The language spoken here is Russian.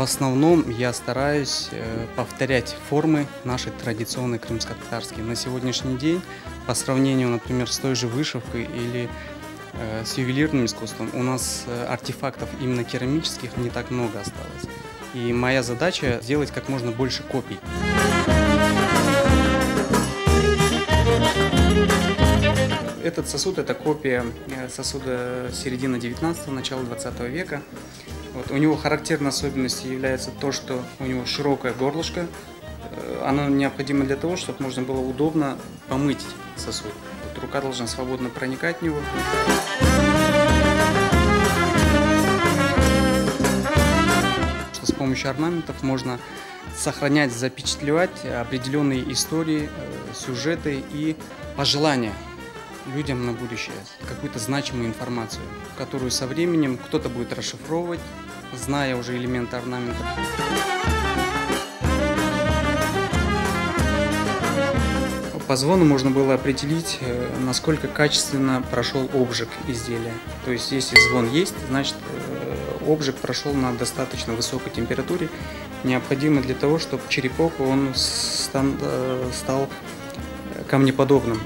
основном я стараюсь повторять формы наши традиционные крымско-татарские. На сегодняшний день, по сравнению, например, с той же вышивкой или с ювелирным искусством, у нас артефактов именно керамических не так много осталось. И моя задача сделать как можно больше копий. Этот сосуд – это копия сосуда середины 19-го, начала 20 века. Вот, у него характерной особенностью является то, что у него широкое горлышко. Оно необходимо для того, чтобы можно было удобно помыть сосуд. Вот, рука должна свободно проникать в него. С помощью орнаментов можно сохранять, запечатлевать определенные истории, сюжеты и пожелания людям на будущее, какую-то значимую информацию, которую со временем кто-то будет расшифровывать, зная уже элементы орнамента. По звону можно было определить, насколько качественно прошел обжиг изделия. То есть, если звон есть, значит обжиг прошел на достаточно высокой температуре, необходимо для того, чтобы черепок он стал камнеподобным.